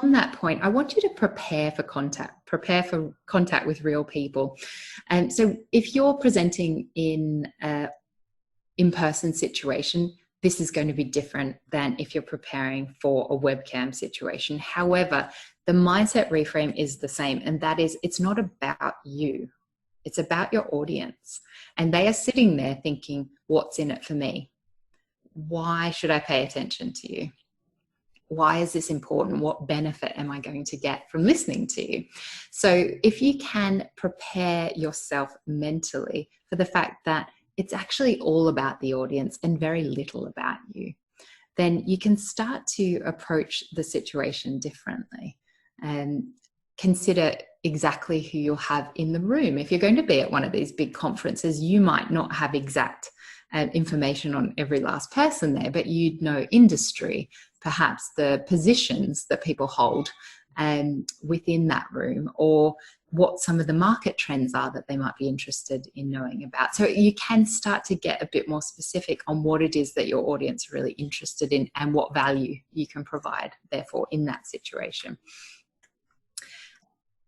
on that point, I want you to prepare for contact with real people. And so if you're presenting in an in-person situation, this is going to be different than if you're preparing for a webcam situation. However, the mindset reframe is the same, and that is, it's not about you. It's about your audience. And they are sitting there thinking, what's in it for me? Why should I pay attention to you? Why is this important? What benefit am I going to get from listening to you? So if you can prepare yourself mentally for the fact that it's actually all about the audience and very little about you, then you can start to approach the situation differently and consider exactly who you'll have in the room. If you're going to be at one of these big conferences, you might not have exact information on every last person there, but you'd know industry, perhaps the positions that people hold within that room, or what some of the market trends are that they might be interested in knowing about. So you can start to get a bit more specific on what it is that your audience are really interested in and what value you can provide, therefore, in that situation.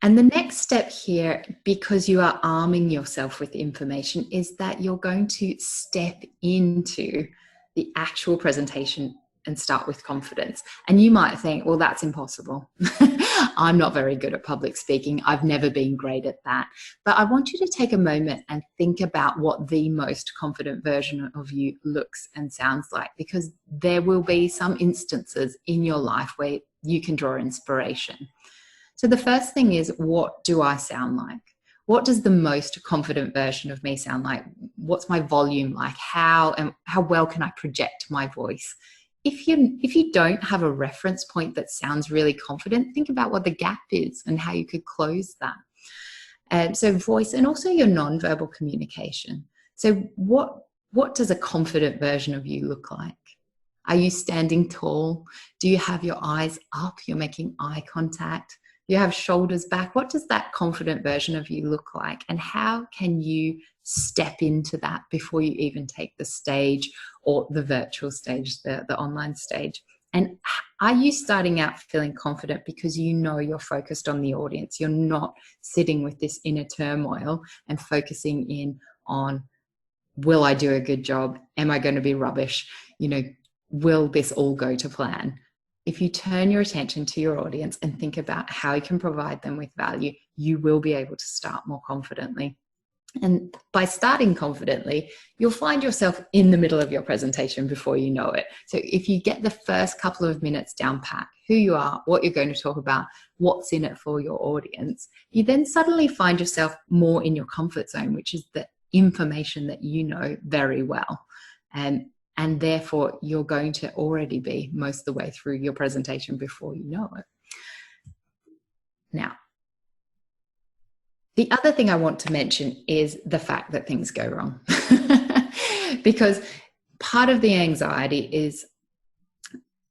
And the next step here, because you are arming yourself with information, is that you're going to step into the actual presentation and start with confidence. And you might think, well, that's impossible. I'm not very good at public speaking. I've never been great at that. But I want you to take a moment and think about what the most confident version of you looks and sounds like, because there will be some instances in your life where you can draw inspiration. So the first thing is, what do I sound like? What does the most confident version of me sound like? What's my volume like? How well can I project my voice? If you don't have a reference point that sounds really confident, think about what the gap is and how you could close that. So voice, and also your nonverbal communication. So what does a confident version of you look like? Are you standing tall? Do you have your eyes up? You're making eye contact. You have shoulders back. What does that confident version of you look like? And how can you step into that before you even take the stage or the virtual stage, the online stage? And are you starting out feeling confident because you know you're focused on the audience? You're not sitting with this inner turmoil and focusing in on, will I do a good job? Am I going to be rubbish? Will this all go to plan? If you turn your attention to your audience and think about how you can provide them with value, you will be able to start more confidently. And by starting confidently, you'll find yourself in the middle of your presentation before you know it. So if you get the first couple of minutes down pat, who you are, what you're going to talk about, what's in it for your audience, you then suddenly find yourself more in your comfort zone, which is the information that you know very well. And therefore, you're going to already be most of the way through your presentation before you know it. Now, the other thing I want to mention is the fact that things go wrong. Because part of the anxiety is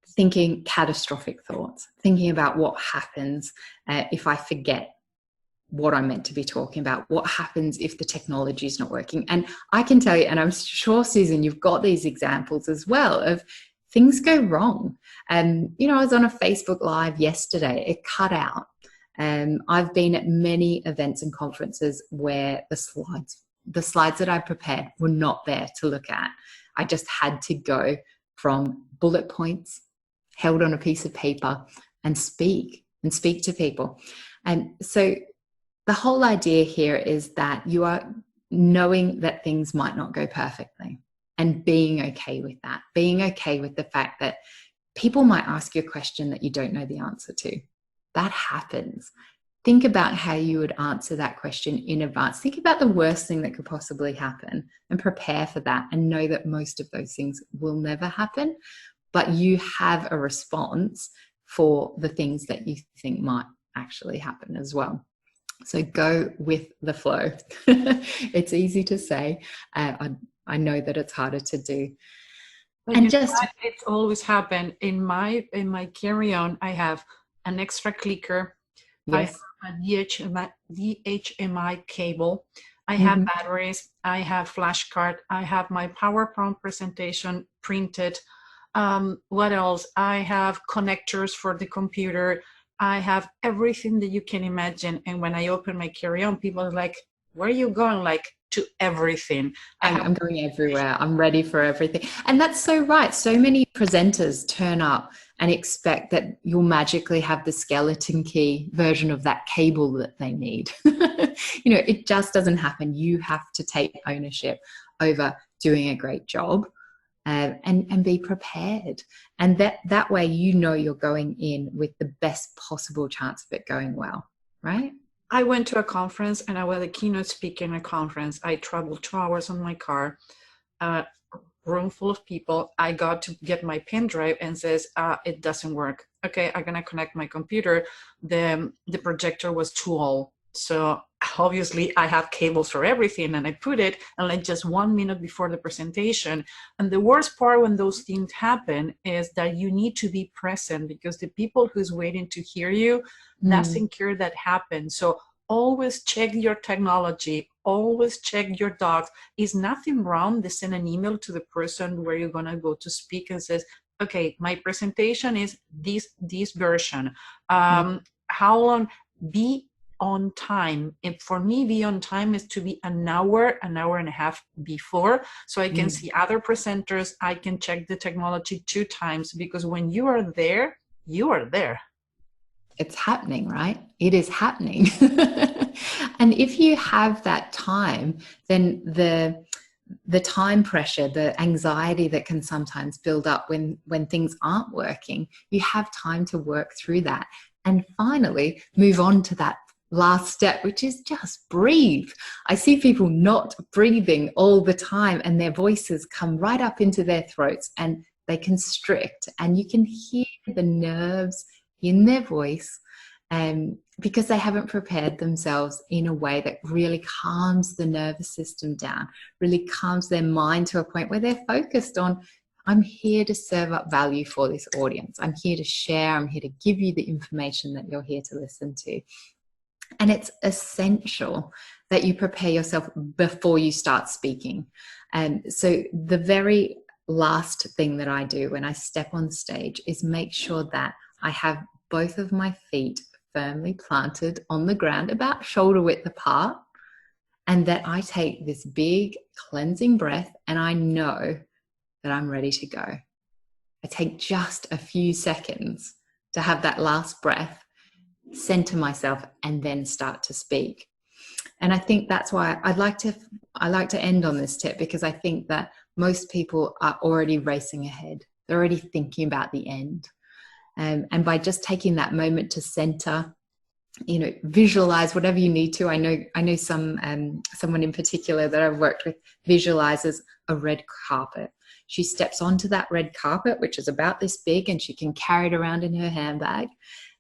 thinking catastrophic thoughts, thinking about what happens if I forget what I'm meant to be talking about, what happens if the technology is not working. And I can tell you, and I'm sure, Susan, you've got these examples as well of things go wrong. I was on a Facebook Live yesterday, it cut out. I've been at many events and conferences where the slides that I prepared were not there to look at. I just had to go from bullet points held on a piece of paper and speak to people. And so the whole idea here is that you are knowing that things might not go perfectly and being okay with that, being okay with the fact that people might ask you a question that you don't know the answer to. That happens. Think about how you would answer that question in advance. Think about the worst thing that could possibly happen and prepare for that, and know that most of those things will never happen, but you have a response for the things that you think might actually happen as well. So go with the flow. It's easy to say. I know that it's harder to do. But and it's always happened in my carry-on. I have an extra clicker. Yes. I have a DHMI cable. I have batteries. I have flashcard. I have my PowerPoint presentation printed. What else? I have connectors for the computer. I have everything that you can imagine. And when I open my carry-on, people are like, where are you going? Like, to everything. I'm going everywhere. I'm ready for everything. And that's so right. So many presenters turn up and expect that you'll magically have the skeleton key version of that cable that they need. It just doesn't happen. You have to take ownership over doing a great job, and be prepared. And that way, you're going in with the best possible chance of it going well, right? I went to a conference and I was a keynote speaker in a conference. I traveled 2 hours on my car, room full of people. I got to get my pen drive and says, it doesn't work. Okay, I'm gonna connect my computer. The projector was too old. So obviously I have cables for everything, and I put it and like just 1 minute before the presentation. And the worst part when those things happen is that you need to be present, because the people who's waiting to hear you doesn't care that happens. So always check your technology, always check your docs. Is nothing wrong to send an email to the person where you're gonna go to speak and says, okay, my presentation is this version. How long? Be on time. And for me, be on time is to be an hour and a half before, so I can see other presenters. I can check the technology 2 times, because when you are there, you are there. It's happening, right? It is happening. And if you have that time, then the time pressure, the anxiety that can sometimes build up when things aren't working, you have time to work through that. And finally, move on to that last step, which is just breathe. I see people not breathing all the time, and their voices come right up into their throats and they constrict, and you can hear the nerves in their voice, because they haven't prepared themselves in a way that really calms the nervous system down, really calms their mind to a point where they're focused on, I'm here to serve up value for this audience. I'm here to share. I'm here to give you the information that you're here to listen to. And it's essential that you prepare yourself before you start speaking. And so the very last thing that I do when I step on stage is make sure that I have both of my feet firmly planted on the ground, about shoulder width apart, and that I take this big cleansing breath, and I know that I'm ready to go. I take just a few seconds to have that last breath, center myself, and then start to speak. And I think that's why I like to end on this tip, because I think that most people are already racing ahead. They're already thinking about the end. And by just taking that moment to center, visualize whatever you need to. I know someone in particular that I've worked with visualizes a red carpet. She steps onto that red carpet, which is about this big, and she can carry it around in her handbag.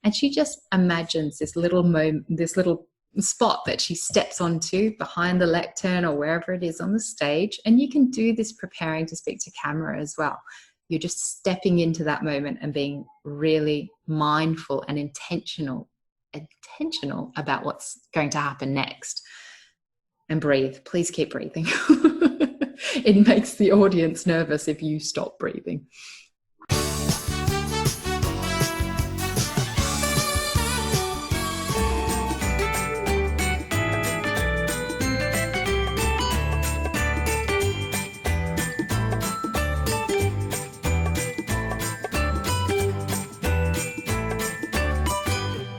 And she just imagines this little spot that she steps onto behind the lectern or wherever it is on the stage. And you can do this preparing to speak to camera as well. You're just stepping into that moment and being really mindful and intentional about what's going to happen next. And breathe. Please keep breathing. It makes the audience nervous if you stop breathing.